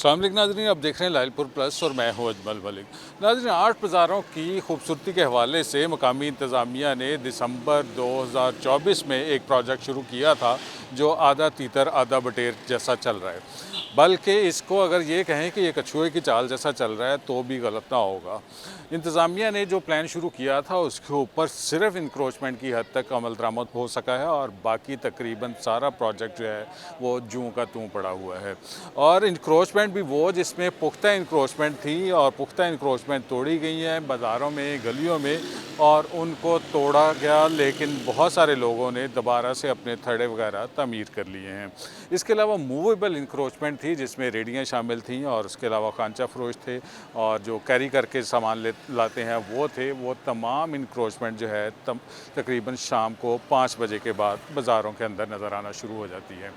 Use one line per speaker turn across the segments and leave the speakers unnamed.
अस्सलाम वालेकुम नाज़रीन, आप देख रहे हैं लाइलपुर प्लस और मैं हूं अजमल मलिक। नाज़रीन, आर्ट बाज़ारों की खूबसूरती के हवाले से मकामी इंतज़ामिया ने दिसंबर 2024 में एक प्रोजेक्ट शुरू किया था जो आधा तीतर आधा बटेर जैसा चल रहा है। बल्कि इसको अगर ये कहें कि ये कछुए की चाल जैसा चल रहा है तो भी गलत ना होगा। इंतज़ामिया ने जो प्लान शुरू किया था उसके ऊपर सिर्फ इंक्रोचमेंट की हद तक अमल दरामद हो सका है और बाकी तकरीबन सारा प्रोजेक्ट जो है वो जूं का तूं पड़ा हुआ है। और इंक्रोचमेंट भी वो जिसमें पुख्ता इंक्रोचमेंट थी और पुख्ता इंक्रोचमेंट तोड़ी गई हैं बाज़ारों में, गलियों में, और उनको तोड़ा गया, लेकिन बहुत सारे लोगों ने दोबारा से अपने थड़े वगैरह तमीर कर लिए हैं। इसके अलावा मूवेबल इंक्रोचमेंट थी जिसमें रेडियाँ शामिल थीं और उसके अलावा कांचा फरोश थे और जो कैरी करके सामान लाते हैं वो थे। वो तमाम इंक्रोचमेंट जो है तकरीबन शाम को 5 बजे के बाद बाज़ारों के अंदर नज़र आना शुरू हो जाती है।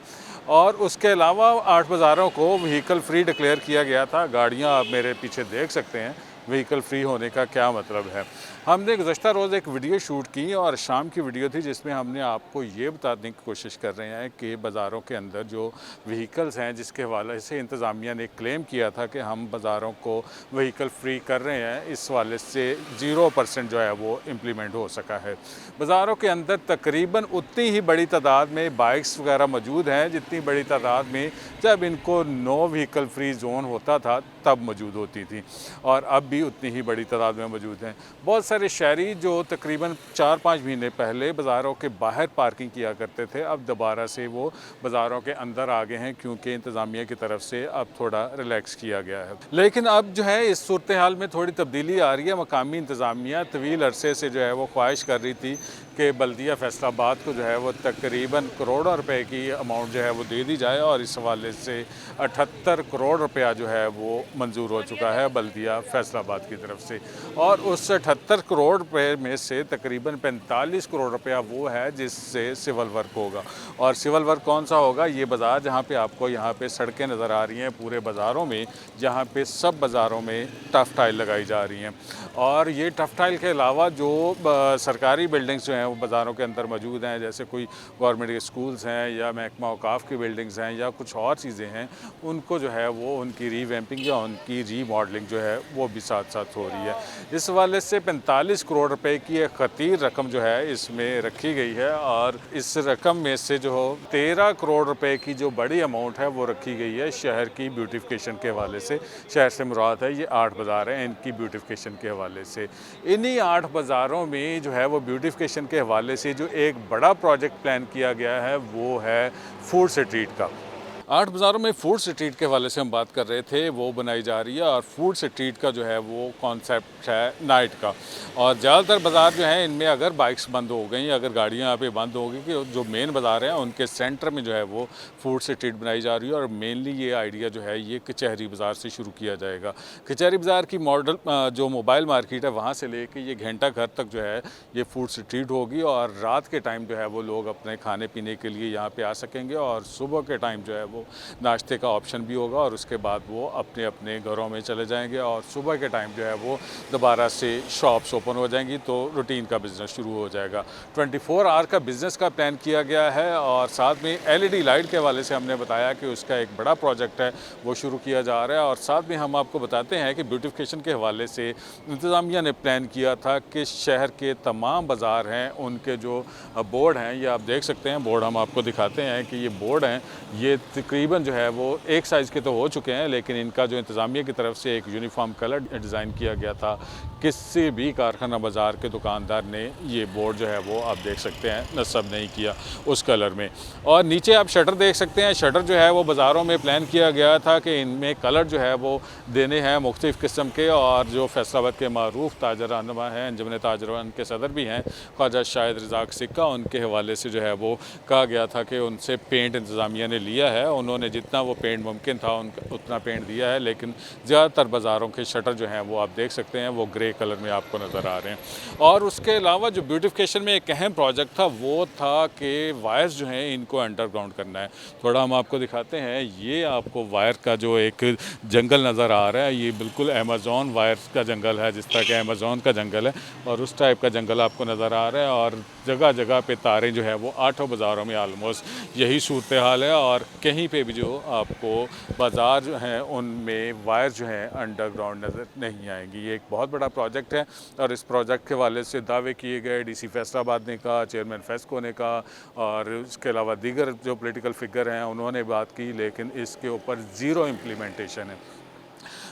और उसके अलावा 8 बाज़ारों को व्हीकल फ्री डिक्लेयर किया गया था। गाड़ियाँ आप मेरे पीछे देख सकते हैं व्हीकल फ्री होने का क्या मतलब है। हमने गुज़श्ता रोज़ एक वीडियो शूट की और शाम की वीडियो थी जिसमें हमने आपको ये बताने की कोशिश कर रहे हैं कि बाज़ारों के अंदर जो व्हीकल्स हैं जिसके हवाले से इंतज़ामिया ने क्लेम किया था कि हम बाज़ारों को व्हीकल फ्री कर रहे हैं, इस वाले से 0% जो है वो इम्प्लीमेंट हो सका है। बाज़ारों के अंदर तकरीबन उतनी ही बड़ी तादाद में बाइक्स वगैरह मौजूद हैं जितनी बड़ी तादाद में जब इनको नो व्हीकल फ्री जोन होता था तब मौजूद होती थी, और अब भी उतनी ही बड़ी तादाद में मौजूद हैं। बहुत सारे शहरी जो तकरीबन 4-5 महीने पहले बाज़ारों के बाहर पार्किंग किया करते थे अब दोबारा से वो बाज़ारों के अंदर आ गए हैं क्योंकि इंतज़ामिया की तरफ से अब थोड़ा रिलैक्स किया गया है। लेकिन अब जो है इस सूरत हाल में थोड़ी तब्दीली आ रही है। मकामी इंतज़ामिया तवील अरसे से जो है वो ख्वाहिश कर रही थी कि बल्दिया फैसलाबाद को जो है वो तकरीबन करोड़ों रुपए की अमाउंट जो है वो दे दी जाए, और इस हवाले से 78 करोड़ रुपया जो है वो मंजूर हो चुका है बल्दिया फैसलाबाद की तरफ से। और उस 78 करोड़ रुपए में से तकरीबन 45 करोड़ रुपया वो है जिससे सिविल वर्क होगा। और सिविल वर्क कौन सा होगा? ये बाज़ार जहाँ पे आपको यहाँ पे सड़कें नज़र आ रही हैं पूरे बाज़ारों में, जहाँ पे सब बाज़ारों में टफ टाइल लगाई जा रही हैं। और ये टफ टाइल के अलावा जो सरकारी बिल्डिंग्स जो हैं वो बाज़ारों के अंदर मौजूद हैं, जैसे कोई गवर्नमेंट के स्कूल्स हैं या महकमा औकाफ की बिल्डिंग्स हैं या कुछ और चीज़ें हैं, उनको जो है वो उनकी रीवैम्पिंग या उनकी रीमॉडलिंग जो है वो भी साथ साथ हो रही है। इस हवाले से 45 करोड़ रुपए की एक खतीर रकम जो है इसमें रखी गई है, और इस रकम में से जो 13 करोड़ रुपए की जो बड़ी अमाउंट है वो रखी गई है शहर की ब्यूटिफिकेशन के हवाले से। शहर से मुराद है ये 8 बाज़ार हैं, इनकी ब्यूटिफिकेशन के हवाले से। इन्हीं 8 बाज़ारों में जो है वो ब्यूटिफिकेशन के हवाले से जो एक बड़ा प्रोजेक्ट प्लान किया गया है वो है फूड स्ट्रीट का। 8 बाज़ारों में फूड स्ट्रीट के हवाले से हम बात कर रहे थे, वो बनाई जा रही है। और फूड स्ट्रीट का जो है वो कॉन्सेप्ट है नाइट का, और ज़्यादातर बाज़ार जो हैं इनमें अगर बाइक्स बंद हो गई, अगर गाड़ियाँ यहाँ पे बंद हो गई, कि जो मेन बाज़ार हैं उनके सेंटर में जो है वो फूड स्ट्रीट बनाई जा रही है। और मेनली ये आइडिया जो है ये कचहरी बाज़ार से शुरू किया जाएगा। कचहरी बाज़ार की मॉडल जो मोबाइल मार्केट है वहाँ से लेके ये घंटा घर तक जो है ये फूड स्ट्रीट होगी, और रात के टाइम जो है वो लोग अपने खाने पीने के लिए यहाँ पे आ सकेंगे, और सुबह के टाइम जो है वो नाश्ते का ऑप्शन भी होगा, और उसके बाद वो अपने अपने घरों में चले जाएंगे, और सुबह के टाइम जो है वो दोबारा से शॉप्स ओपन हो जाएंगी तो रूटीन का बिज़नेस शुरू हो जाएगा। 24 आवर का बिज़नेस का प्लान किया गया है, और साथ में LED लाइट के हवाले से हमने बताया कि उसका एक बड़ा प्रोजेक्ट है वो शुरू किया जा रहा है। और साथ में हम आपको बताते हैं कि ब्यूटिफिकेशन के हवाले से इंतज़ामिया ने प्लान किया था कि शहर के तमाम बाज़ार हैं उनके जो बोर्ड हैं, ये आप देख सकते हैं बोर्ड, हम आपको दिखाते हैं कि ये बोर्ड हैं, ये तकरीबन जो है वो एक साइज़ के तो हो चुके हैं, लेकिन इनका जो इंतज़ामिया की तरफ से एक यूनिफॉर्म कलर डिज़ाइन किया गया था। किसी भी कारखाना बाज़ार के दुकानदार ने ये बोर्ड जो है वो आप देख सकते हैं नस्ब नहीं किया उस कलर में। और नीचे आप शटर देख सकते हैं, शटर जो है वो बाज़ारों में प्लान किया गया था कि इनमें कलर जो है वो देने हैं मुख्तलिफ़ किस्म के। और जो फैसलाबाद के मारूफ ताजर रहनुमा हैं, अंजुमन ताजरान के सदर भी हैं ख्वाजा शाहिद रज़ाक सिक्का, उनके हवाले से जो है वो कहा गया था कि उनसे पेंट इंतज़ामिया ने लिया है, उन्होंने जितना वो पेंट मुमकिन था उतना पेंट दिया है, लेकिन ज़्यादातर बाज़ारों के शटर जो हैं वो आप देख सकते हैं वो ग्रे कलर में आपको नज़र आ रहे हैं। और उसके अलावा जो ब्यूटिफिकेशन में एक अहम प्रोजेक्ट था वो था कि वायर्स जो हैं इनको अंडरग्राउंड करना है। थोड़ा हम आपको दिखाते हैं, ये आपको वायर का जो एक जंगल नज़र आ रहा है, ये बिल्कुल अमेज़ॉन वायर्स का जंगल है, जिस तरह के अमेज़ॉन का जंगल है, और उस टाइप का जंगल आपको नज़र आ रहा है। और जगह जगह पे तारें जो है वो 8 बाज़ारों में आलमोस्ट यही सूरत हाल है, और कहीं कहीं पे भी जो आपको बाज़ार जो हैं उनमें वायर जो हैं अंडरग्राउंड नज़र नहीं आएंगी। ये एक बहुत बड़ा प्रोजेक्ट है और इस प्रोजेक्ट के हवाले से दावे किए गए डीसी फैसलाबाद ने कहा, चेयरमैन फेस्को ने कहा और उसके अलावा दीगर जो पॉलिटिकल फिगर हैं उन्होंने बात की, लेकिन इसके ऊपर ज़ीरो इम्प्लीमेंटेशन है।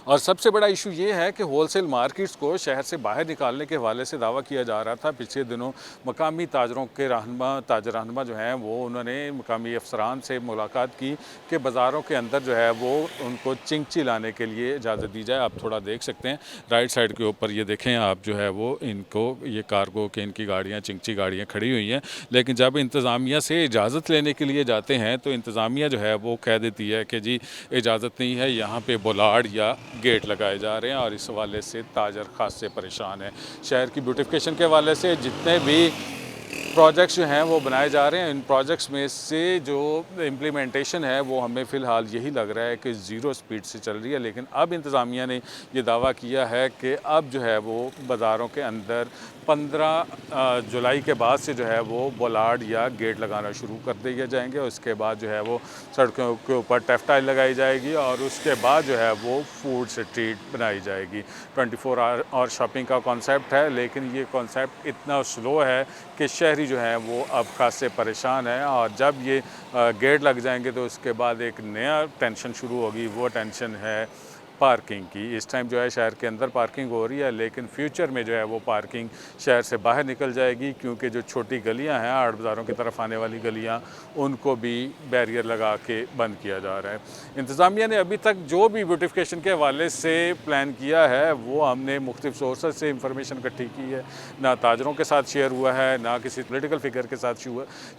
और सबसे बड़ा इशू ये है कि होलसेल मार्केट्स को शहर से बाहर निकालने के हवाले से दावा किया जा रहा था। पिछले दिनों मकामी ताजरों के रहनुमा जो हैं वो उन्होंने मकामी अफसरान से मुलाकात की कि बाज़ारों के अंदर जो है वो उनको चिंगची लाने के लिए इजाज़त दी जाए। आप थोड़ा देख सकते हैं राइट साइड के ऊपर, ये देखें आप जो है वो इनको ये कार्गो के इनकी गाड़ियाँ चिंगची गाड़ियाँ खड़ी हुई हैं, लेकिन जब इंतज़ामिया से इजाज़त लेने के लिए जाते हैं तो इंतज़ामिया जो है वो कह देती है कि जी इजाज़त नहीं है, यहाँ पे बोलार्ड या गेट लगाए जा रहे हैं और इस हवाले से ताजर ख़ास से परेशान है। शहर की ब्यूटिफिकेशन के हवाले से जितने भी प्रोजेक्ट्स जो हैं वो बनाए जा रहे हैं, इन प्रोजेक्ट्स में से जो इम्प्लीमेंटेशन है वो हमें फ़िलहाल यही लग रहा है कि ज़ीरो स्पीड से चल रही है। लेकिन अब इंतज़ामिया ने ये दावा किया है कि अब जो है वो बाज़ारों के अंदर 15 जुलाई के बाद से जो है वो बोलार्ड या गेट लगाना शुरू कर दिए जाएंगे। उसके बाद जो है वो सड़कों के ऊपर टेफ्टाइल लगाई जाएगी और उसके बाद जो है वो फूड स्ट्रीट बनाई जाएगी। 24 आवर शॉपिंग का कॉन्सेप्ट है, लेकिन ये कॉन्सेप्ट इतना स्लो है कि शहरी जो है वो अब खासे परेशान है। और जब ये गेट लग जाएंगे तो उसके बाद एक नया टेंशन शुरू होगी, वो टेंशन है पार्किंग की। इस टाइम जो है शहर के अंदर पार्किंग हो रही है, लेकिन फ्यूचर में जो है वो पार्किंग शहर से बाहर निकल जाएगी, क्योंकि जो छोटी गलियां हैं आड़ बाज़ारों की तरफ आने वाली गलियां, उनको भी बैरियर लगा के बंद किया जा रहा है। इंतज़ामिया ने अभी तक जो भी ब्यूटिफिकेशन के हवाले से प्लान किया है वो हमने मुख्तलिफ सोर्सेज से इंफॉर्मेशन इकट्ठी की है, ना ताजरों के साथ शेयर हुआ है, ना किसी पॉलिटिकल फिगर के साथ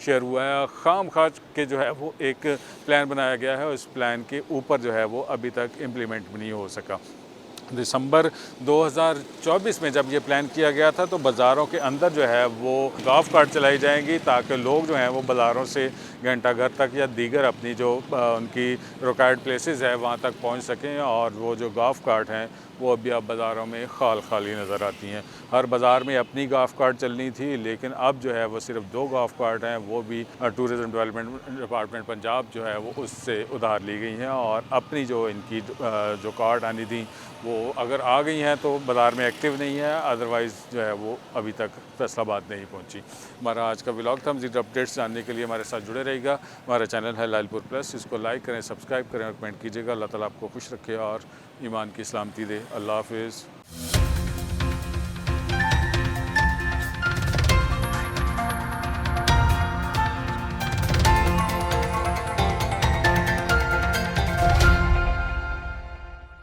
शेयर हुआ है। खाम खा के जो है वो एक प्लान बनाया गया है, उस प्लान के ऊपर जो है वो अभी तक इम्प्लीमेंट भी नहीं हो सका। दिसंबर 2024 में जब ये प्लान किया गया था तो बाज़ारों के अंदर जो है वो गॉल्फ कार्ट चलाई जाएंगी ताकि लोग जो हैं वो बाज़ारों से घंटाघर तक या दीगर अपनी जो उनकी रिक्वायर्ड प्लेसेस है वहाँ तक पहुँच सकें। और वो जो गॉल्फ कार्ट हैं वो अभी अब बाज़ारों में खाली नज़र आती हैं। हर बाज़ार में अपनी गॉल्फ कार्ट चलनी थी, लेकिन अब जो है वो सिर्फ 2 गॉल्फ कार्ट हैं, वो भी टूरिज़म डेवलपमेंट डिपार्टमेंट पंजाब जो है वो उससे उधार ली गई हैं। और अपनी जो इनकी जो कार्ट आनी थी वो अगर आ गई हैं तो बाज़ार में एक्टिव नहीं है, अदरवाइज़ जो है वो अभी तक फैसलाबाद नहीं पहुंची। हमारा आज का व्लॉग था। मज़ीद अपडेट्स जानने के लिए हमारे साथ जुड़े रहिएगा। हमारा चैनल है लालपुर प्लस, इसको लाइक करें, सब्सक्राइब करें और कमेंट कीजिएगा। अल्लाह ताला आपको खुश रखे और ईमान की सलामती दे। अल्लाह हाफ़िज़।